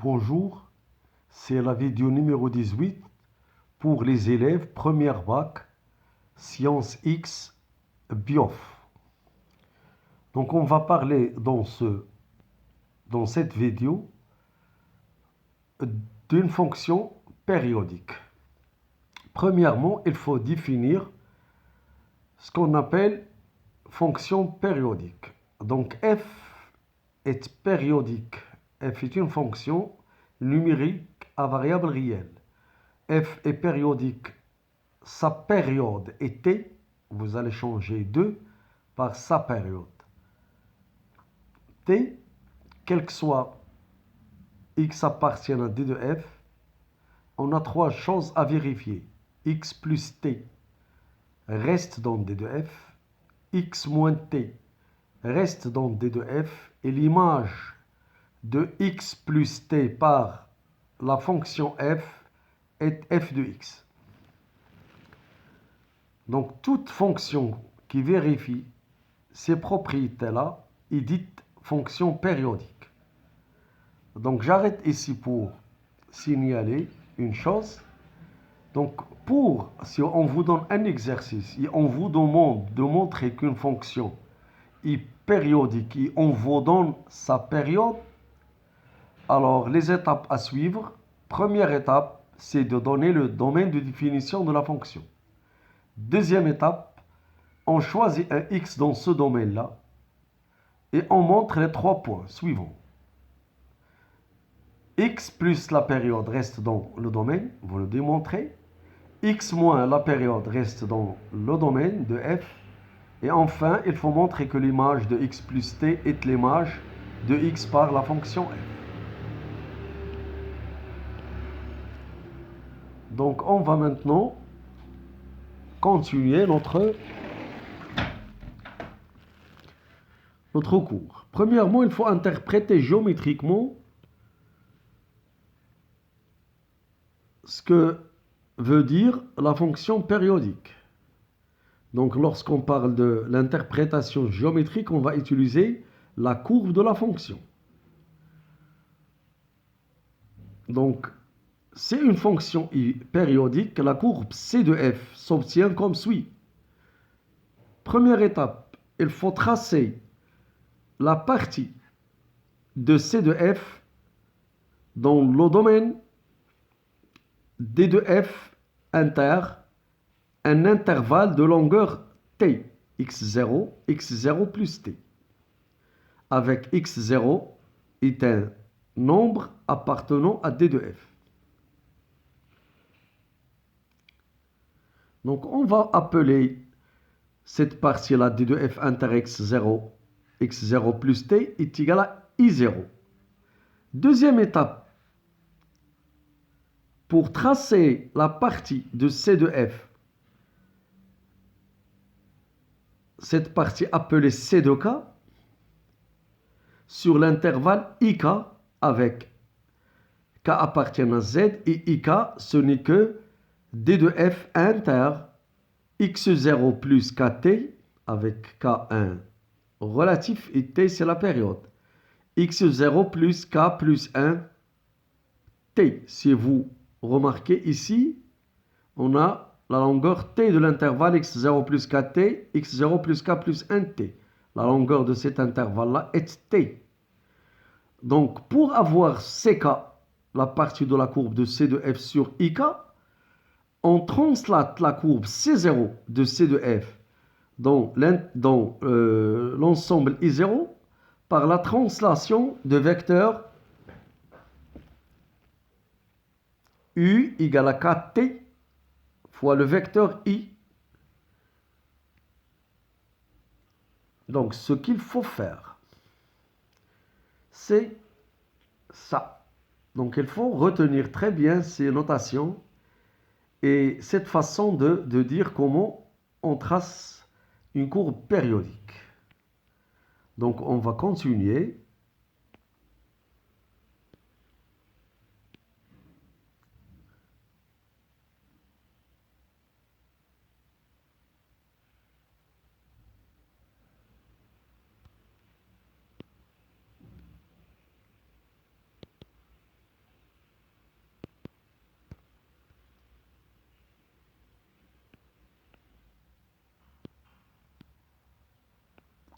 Bonjour, c'est la vidéo numéro 18 pour les élèves première bac Sciences X Biof. Donc on va parler dans cette vidéo d'une fonction périodique. Premièrement, il faut définir ce qu'on appelle fonction périodique. Donc f est périodique. F est une fonction numérique à variable réelle. F est périodique. Sa période est t. Vous allez changer 2 par sa période. T, quel que soit x appartient à d de f, on a trois choses à vérifier. X plus t reste dans d de f. X moins t reste dans d de f. Et l'image de x plus t par la fonction f est f de x. Donc toute fonction qui vérifie ces propriétés-là est dite fonction périodique. Donc j'arrête ici pour signaler une chose. Donc si on vous donne un exercice et on vous demande de montrer qu'une fonction est périodique et on vous donne sa période, alors les étapes à suivre, première étape, c'est de donner le domaine de définition de la fonction. Deuxième étape, on choisit un x dans ce domaine-là et on montre les 3 points suivants. X plus la période reste dans le domaine, vous le démontrez. X moins la période reste dans le domaine de f. Et enfin, il faut montrer que l'image de x plus t est l'image de x par la fonction f. Donc on va maintenant continuer notre cours. Premièrement, il faut interpréter géométriquement ce que veut dire la fonction périodique. Donc lorsqu'on parle de l'interprétation géométrique, on va utiliser la courbe de la fonction. Donc c'est une fonction périodique, la courbe C de f s'obtient comme suit. Première étape, il faut tracer la partie de C de f dans le domaine D de f inter un intervalle de longueur t, x0 plus t, avec x0 est un nombre appartenant à d de f. Donc on va appeler cette partie-là d de f inter x0 plus t est égal à i0. Deuxième étape, pour tracer la partie de c de f, cette partie appelée c de k, sur l'intervalle ik avec k appartient à z et ik ce n'est que d de f inter x0 plus kt avec k1 relatif et t c'est la période. x0 plus k plus 1 t. Si vous remarquez ici, on a la longueur t de l'intervalle x0 plus kt, x0 plus k plus 1t. La longueur de cet intervalle-là est t. Donc, pour avoir ck, la partie de la courbe de c de f sur ik, on translate la courbe c0 de c de f dans l'ensemble i0 par la translation de vecteur u égale à kt fois le vecteur i. Donc, ce qu'il faut faire, c'est ça. Donc, il faut retenir très bien ces notations et cette façon de dire comment on trace une courbe périodique. Donc, on va continuer.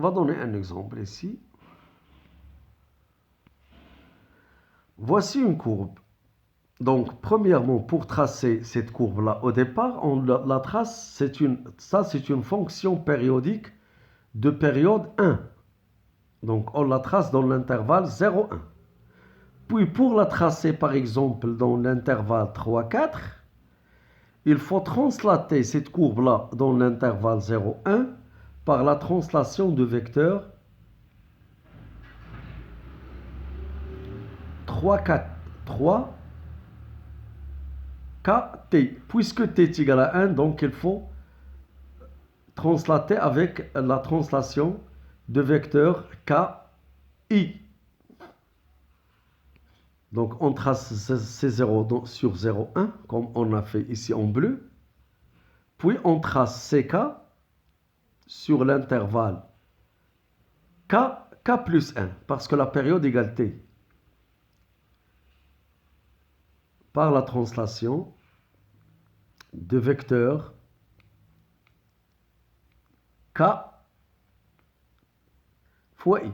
On va donner un exemple ici. Voici une courbe. Donc, premièrement, pour tracer cette courbe-là, au départ, on la trace, c'est une fonction périodique de période 1. Donc, on la trace dans l'intervalle 0,1. Puis, pour la tracer, par exemple, dans l'intervalle 3,4, il faut translater cette courbe-là dans l'intervalle 0,1 par la translation du vecteur 3, kt. Puisque t est égal à 1, donc il faut translater avec la translation de vecteur ki. Donc on trace ces 0 sur 0,1 comme on a fait ici en bleu. Puis on trace ck sur l'intervalle k plus 1 parce que la période égale t. Par la translation de vecteur k fois i.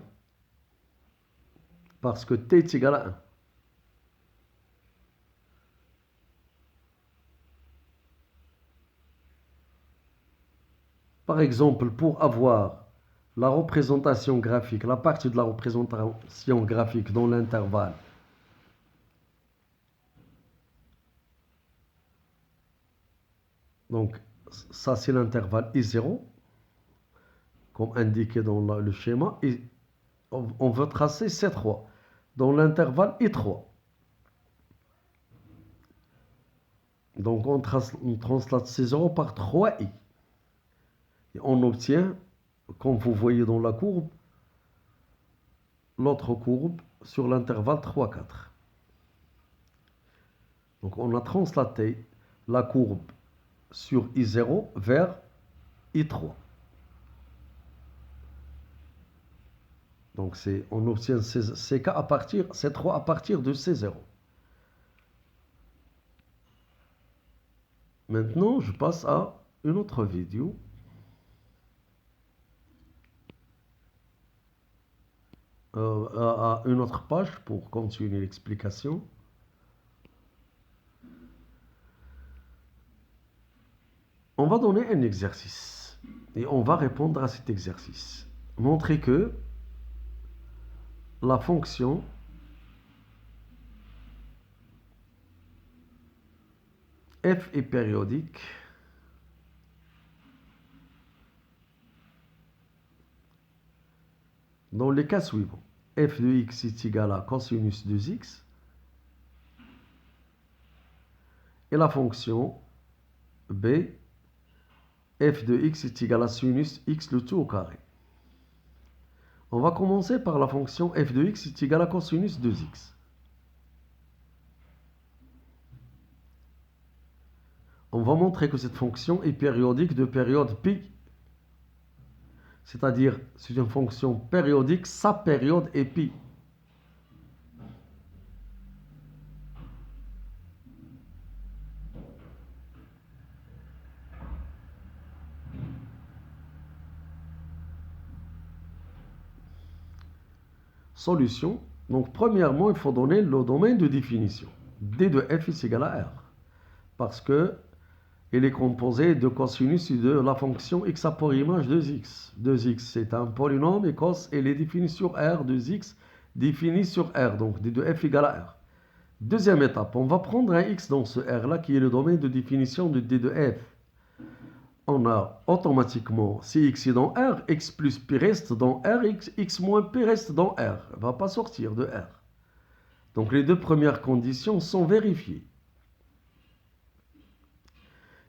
Parce que t est égal à 1. Par exemple, pour avoir la représentation graphique, la partie de la représentation graphique dans l'intervalle donc ça c'est l'intervalle I0 comme indiqué dans le schéma et on veut tracer C3 dans l'intervalle I3. Donc on translate C0 par 3i et on obtient, comme vous voyez dans la courbe, l'autre courbe sur l'intervalle 3,4. Donc on a translaté la courbe sur I0 vers I3. Donc on obtient CK à partir, C3 à partir de C0. Maintenant, je passe à une autre vidéo. À une autre page pour continuer l'explication. On va donner un exercice et on va répondre à cet exercice. Montrer que la fonction f est périodique dans les cas suivants. F de x est égal à cosinus de x et la fonction b f de x est égal à sinus x le tout au carré. On va commencer par la fonction f de x est égal à cosinus de x. On va montrer que cette fonction est périodique de période pi. C'est-à-dire, c'est une fonction périodique, sa période est pi. Solution. Donc, premièrement, il faut donner le domaine de définition. D de f est égal à R. Parce que il est composé de cosinus de la fonction x à pour image de x. 2x, c'est un polynôme et cos, elle est définie sur R. 2x définie sur R. Donc, d de f égale à R. Deuxième étape, on va prendre un x dans ce R-là qui est le domaine de définition de d de f. On a automatiquement, si x est dans R, x plus pi reste dans R, x moins pi reste dans R. Il ne va pas sortir de R. Donc les deux premières conditions sont vérifiées.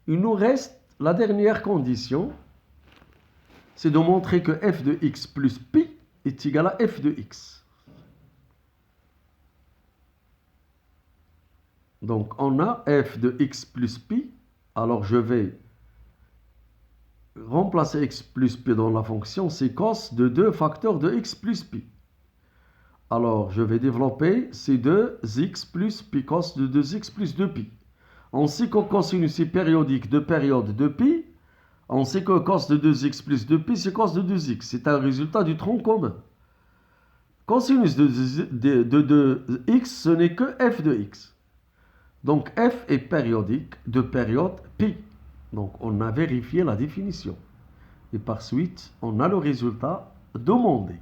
Il nous reste la dernière condition, c'est de montrer que f de x plus pi est égal à f de x. Donc on a f de x plus pi, alors je vais remplacer x plus pi dans la fonction, c'est cos de 2 facteurs de x plus pi. Alors, je vais développer ces 2x plus pi cos de 2x plus 2pi. Ainsi que cosinus est périodique de période de pi, On sait que cos de 2x plus 2pi, c'est cos de 2x. C'est un résultat du tronc commun. Cosinus de x, ce n'est que f de x. Donc f est périodique de période pi. Donc on a vérifié la définition. Et par suite, on a le résultat demandé.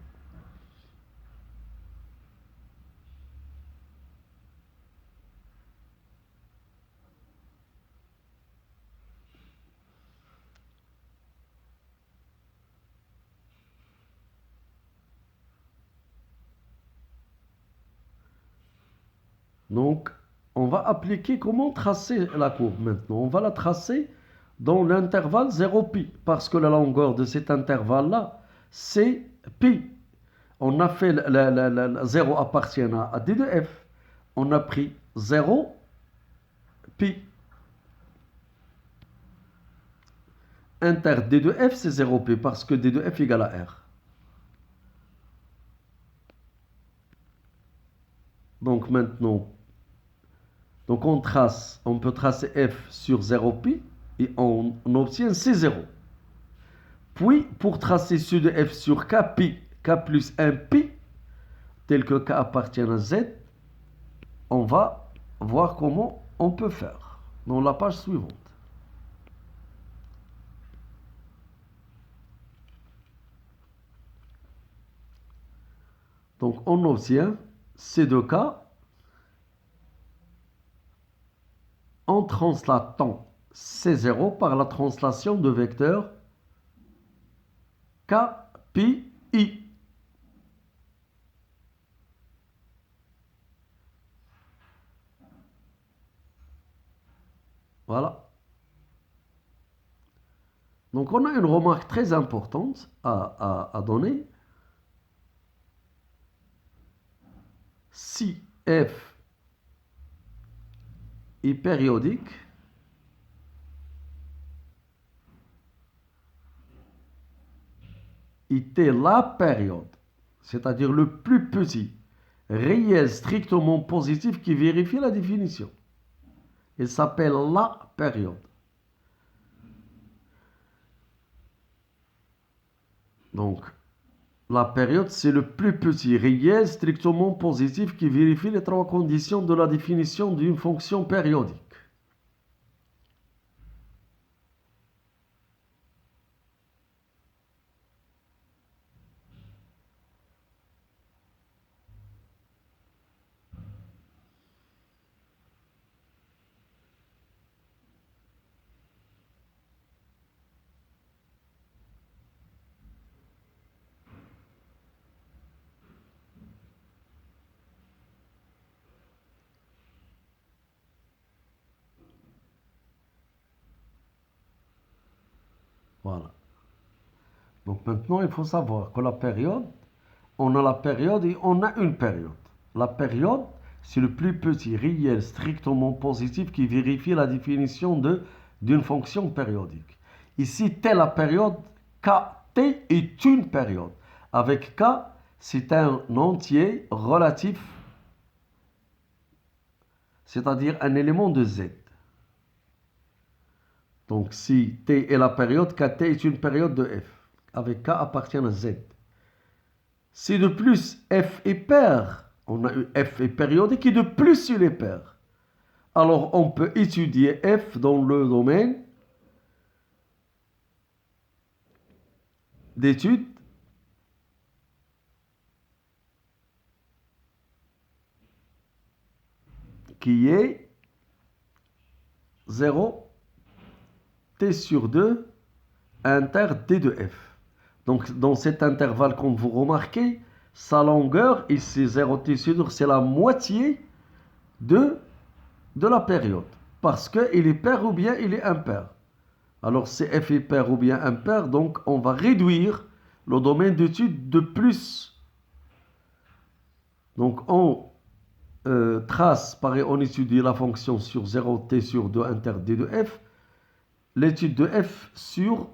Donc, on va appliquer comment tracer la courbe maintenant. On va la tracer dans l'intervalle 0pi, parce que la longueur de cet intervalle-là, c'est pi. On a fait 0 appartient à d de f. On a pris 0 pi. Inter d de f, c'est 0 pi, parce que d de f égale à r. Donc maintenant, on peut tracer f sur 0pi et on obtient C0. Puis, pour tracer C de f sur k pi, k plus 1 pi, tel que k appartient à z, on va voir comment on peut faire dans la page suivante. Donc, on obtient C de k en translatant C0 par la translation de vecteur K, pi, I. Voilà. Donc on a une remarque très importante à donner. Si f est périodique, était la période, c'est-à-dire le plus petit, réel strictement positif qui vérifie la définition. Il s'appelle la période. Donc, la période, c'est le plus petit, réel strictement positif qui vérifie les trois conditions de la définition d'une fonction périodique. Voilà. Donc maintenant, il faut savoir que la période, on a la période et on a une période. La période, c'est le plus petit réel strictement positif qui vérifie la définition d'une fonction périodique. Ici, T la période, KT est une période. Avec K, c'est un entier relatif, c'est-à-dire un élément de Z. Donc si T est la période, KT est une période de F, avec K appartient à Z. Si de plus F est pair, on a eu F est périodique et de plus il est pair. Alors on peut étudier F dans le domaine d'études qui est 0 T sur 2 inter D de F. Donc dans cet intervalle, comme vous remarquez, sa longueur, ici 0T sur 2, c'est la moitié de la période. Parce qu'il est pair ou bien il est impair. Alors c'est f est pair ou bien impair, donc on va réduire le domaine d'étude de plus. Donc on trace, pareil, on étudie la fonction sur 0t sur 2 inter d de f, l'étude de f sur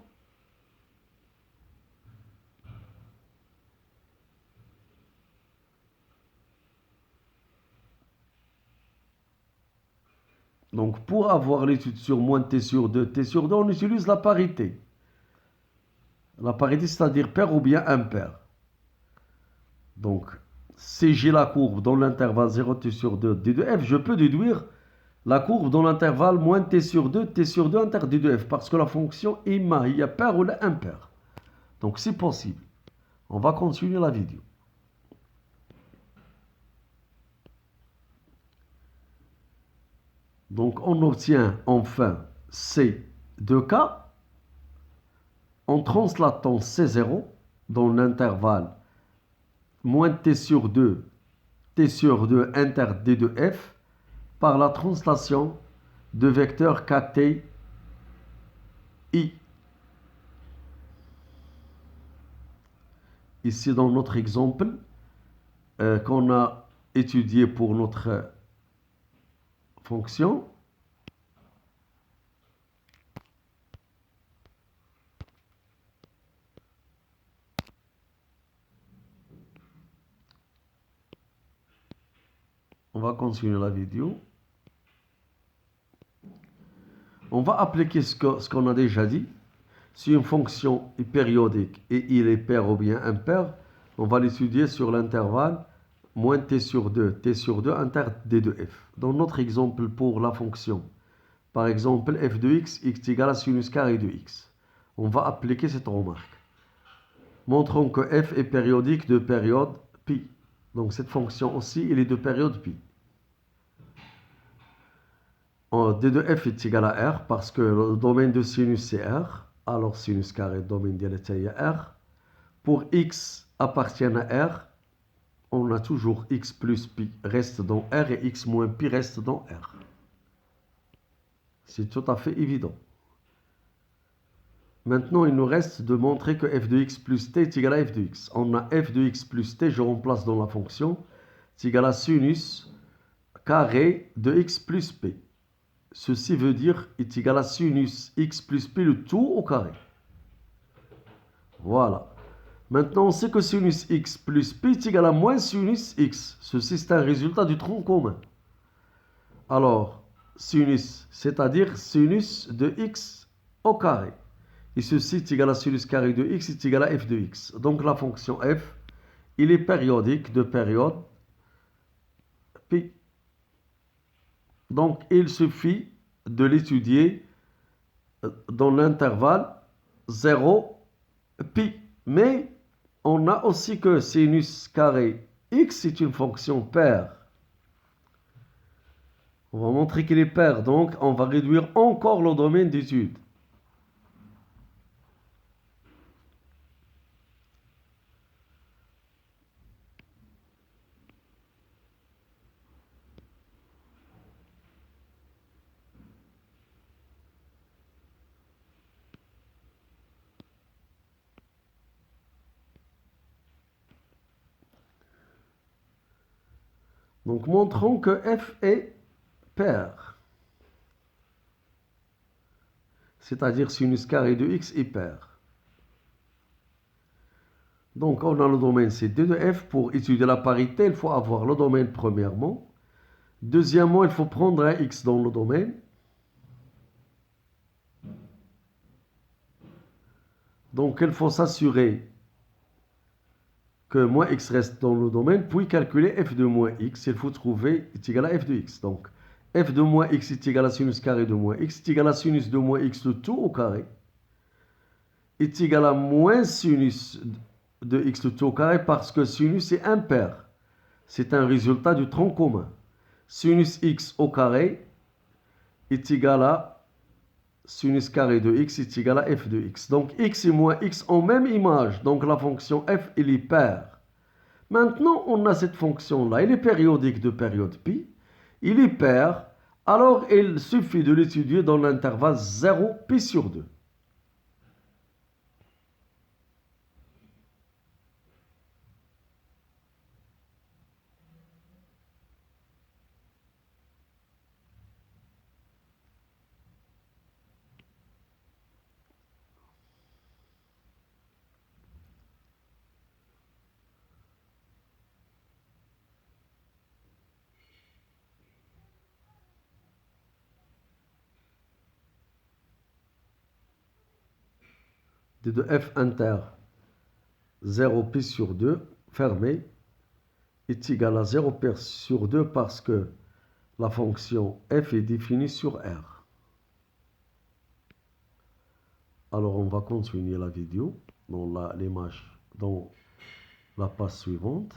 donc pour avoir l'étude sur moins t sur 2, on utilise la parité. La parité, c'est-à-dire pair ou bien impair. Donc, si j'ai la courbe dans l'intervalle 0t sur 2 d de f, je peux déduire la courbe dans l'intervalle moins t sur 2 inter d de f, parce que la fonction est هي pair ou impair. Donc, c'est possible. On va continuer la vidéo. Donc, on obtient enfin ces deux cas en translatant C0 dans l'intervalle moins t sur 2 inter d de f par la translation de vecteur kt i. Ici, dans notre exemple qu'on a étudié pour notre fonction, on va continuer la vidéo. On va appliquer ce qu'on a déjà dit. Si une fonction est périodique et il est pair ou bien impair, on va l'étudier sur l'intervalle moins t sur 2 inter d de f. Dans notre exemple pour la fonction, par exemple f de x est égal à sinus carré de x, on va appliquer cette remarque. Montrons que f est périodique de période pi. Donc cette fonction aussi, elle est de période pi. d de f est égal à r parce que le domaine de sinus c'est r. Alors sinus carré domaine de r. Pour x appartient à r, on a toujours x plus pi reste dans r et x moins pi reste dans r. C'est tout à fait évident. Maintenant, il nous reste de montrer que f de x plus t est égal à f de x. On a f de x plus t, je remplace dans la fonction, c'est égal à sinus carré de x plus p. Ceci veut dire est égal à sinus x plus p le tout au carré. Voilà. Maintenant, on sait que sinus x plus p est égal à moins sinus x. Ceci, c'est un résultat du tronc commun. Alors, sinus, c'est-à-dire sinus de x au carré. Et ceci est égal à sinus carré de x est égal à f de x. Donc, la fonction f, il est périodique de période pi. Donc, il suffit de l'étudier dans l'intervalle 0 pi. Mais on a aussi que sinus carré x est une fonction paire. On va montrer qu'il est paire, donc on va réduire encore le domaine d'étude. Donc montrons que f est paire. C'est-à-dire sinus carré de x est paire. Donc on a le domaine c'est d de f. Pour étudier la parité, il faut avoir le domaine premièrement. Deuxièmement, il faut prendre un x dans le domaine. Donc il faut s'assurer que moins x reste dans le domaine, puis calculer f de moins x. Il faut trouver est égal à f de x. Donc f de moins x est égal à sinus carré de moins x est égal à sinus de moins x le tout au carré est égal à moins sinus de x le tout au carré parce que sinus est impair. C'est un résultat du tronc commun. Sinus x au carré est égal à sinus carré de x est égal à f de x. Donc x et moins x ont même image. Donc la fonction f, elle est paire. Maintenant, on a cette fonction-là. Elle est périodique de période pi. Il est paire. Alors, il suffit de l'étudier dans l'intervalle 0 pi sur 2. d de f inter 0 pi sur 2 fermé est égal à 0 pi sur 2 parce que la fonction f est définie sur R. Alors on va continuer la vidéo dans l'image, dans la page suivante.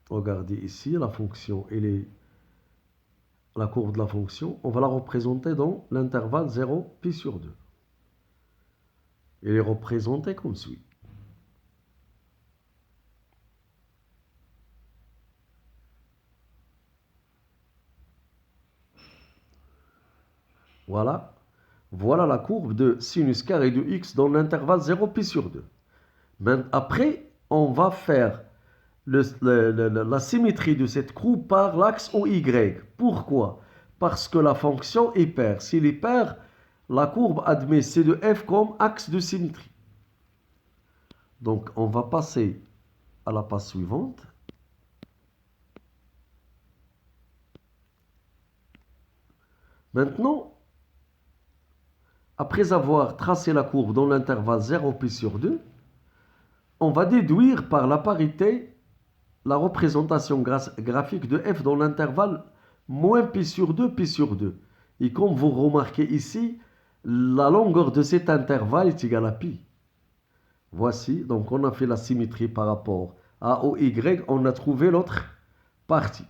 Regardez ici, la fonction, la courbe de la fonction, on va la représenter dans l'intervalle 0 pi sur 2. Elle est représentée comme suit. Voilà. Voilà la courbe de sinus carré de x dans l'intervalle 0 pi sur 2. Après, on va faire la symétrie de cette courbe par l'axe OY. Pourquoi? Parce que la fonction est paire. S'il est paire, la courbe admet C de f comme axe de symétrie. Donc, on va passer à la page suivante. Maintenant, après avoir tracé la courbe dans l'intervalle 0 pi sur 2, on va déduire par la parité la représentation graphique de f dans l'intervalle moins pi sur 2, pi sur 2. Et comme vous remarquez ici, la longueur de cet intervalle est égale à pi. Voici, donc on a fait la symétrie par rapport à OY, on a trouvé l'autre partie.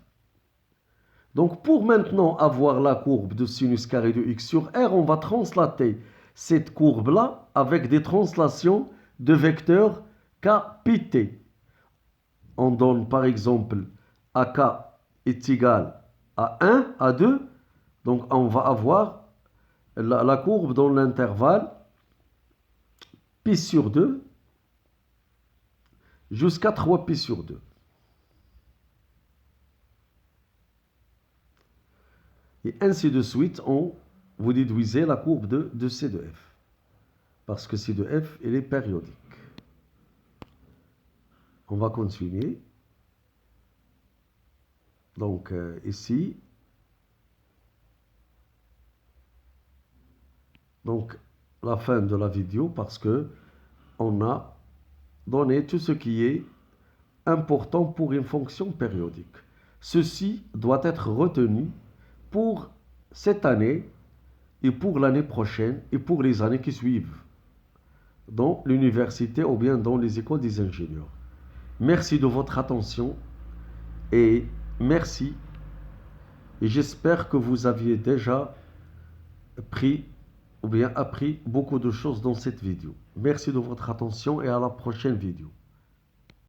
Donc pour maintenant avoir la courbe de sinus carré de x sur R, on va translater cette courbe-là avec des translations de vecteurs k pi t. On donne par exemple AK est égal à 1, à 2. Donc on va avoir la courbe dans l'intervalle pi sur 2 jusqu'à 3 pi sur 2. Et ainsi de suite, vous déduisez la courbe de C de F. Parce que C de F, elle est périodique. On va continuer. Donc ici, donc la fin de la vidéo parce que on a donné tout ce qui est important pour une fonction périodique. Ceci doit être retenu pour cette année et pour l'année prochaine et pour les années qui suivent dans l'université ou bien dans les écoles des ingénieurs. Merci de votre attention et merci. Et j'espère que vous aviez déjà pris ou bien appris beaucoup de choses dans cette vidéo. Merci de votre attention et à la prochaine vidéo.